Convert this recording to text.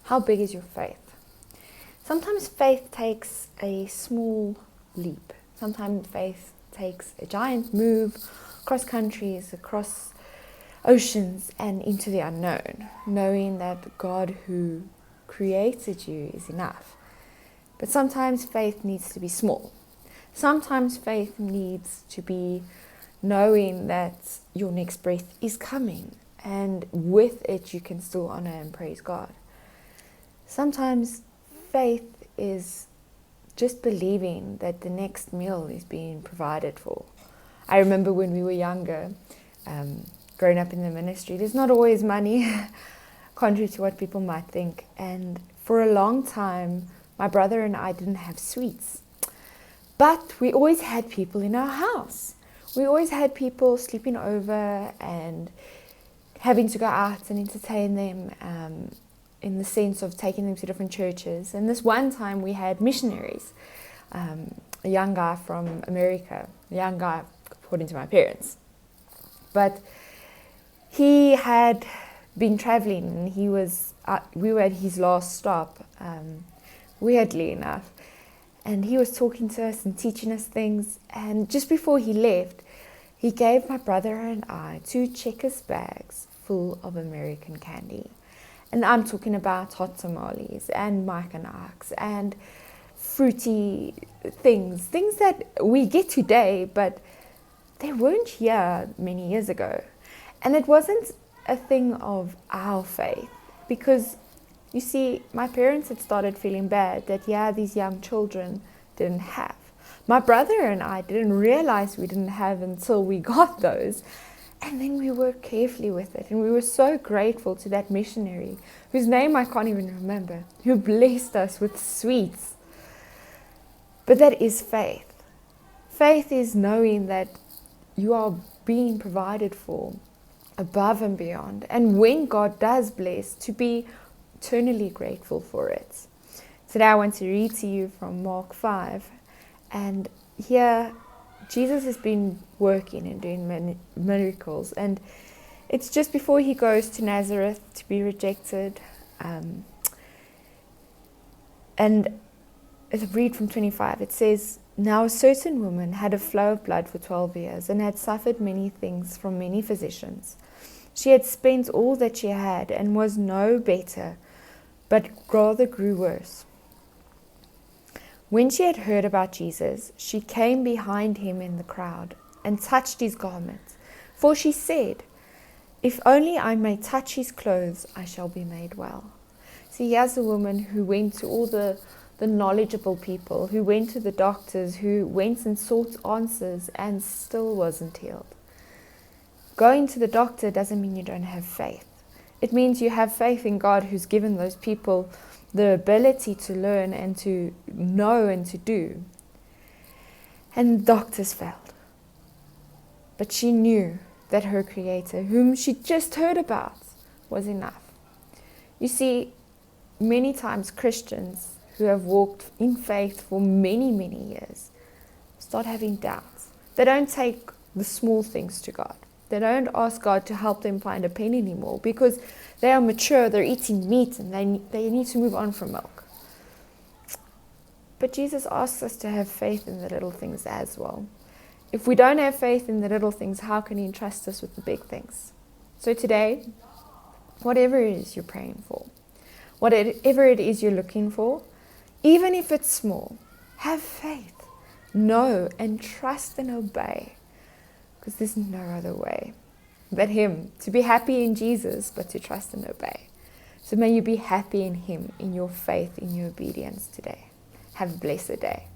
How big is your faith? Sometimes faith takes a small leap. Sometimes faith takes a giant move across countries, across oceans, and into the unknown, knowing that God who created you is enough. But sometimes faith needs to be small. Sometimes faith needs to be knowing that your next breath is coming, and with it you can still honor and praise God. Sometimes faith is just believing that the next meal is being provided for. I remember when we were younger, growing up in the ministry, there's not always money, contrary to what people might think. And for a long time, my brother and I didn't have sweets. But we always had people in our house. We always had people sleeping over and having to go out and entertain them, in the sense of taking them to different churches. And this one time we had missionaries, a young guy from America, a young guy according to my parents. But he had been traveling, and we were at his last stop, weirdly enough. And he was talking to us and teaching us things. And just before he left, he gave my brother and I 2 Checkers bags full of American candy. And I'm talking about hot tamales and Mike and Ike's and fruity things that we get today, but they weren't here many years ago. And it wasn't a thing of our faith, because you see, my parents had started feeling bad that, these young children didn't have. My brother and I didn't realize we didn't have until we got those. And then we worked carefully with it. And we were so grateful to that missionary, whose name I can't even remember, who blessed us with sweets. But that is faith. Faith is knowing that you are being provided for above and beyond. And when God does bless, to be eternally grateful for it. Today I want to read to you from Mark 5. And here Jesus has been working and doing many miracles, and it's just before he goes to Nazareth to be rejected. And I read from 25. It says, "Now a certain woman had a flow of blood for 12 years and had suffered many things from many physicians. She had spent all that she had and was no better, but rather grew worse. When she had heard about Jesus, she came behind him in the crowd and touched his garment. For she said, 'If only I may touch his clothes, I shall be made well.'" See, here's a woman who went to all the knowledgeable people, who went to the doctors, who went and sought answers and still wasn't healed. Going to the doctor doesn't mean you don't have faith. It means you have faith in God, who's given those people the ability to learn and to know and to do. And doctors failed. But she knew that her Creator, whom she just heard about, was enough. You see, many times Christians who have walked in faith for many, many years start having doubts. They don't take the small things to God. They don't ask God to help them find a pen anymore, because they are mature, they're eating meat, and they need to move on from milk. But Jesus asks us to have faith in the little things as well. If we don't have faith in the little things, how can he entrust us with the big things? So today, whatever it is you're praying for, whatever it is you're looking for, even if it's small, have faith, know and trust and obey. Because there's no other way but him. To be happy in Jesus, but to trust and obey. So may you be happy in him, in your faith, in your obedience today. Have a blessed day.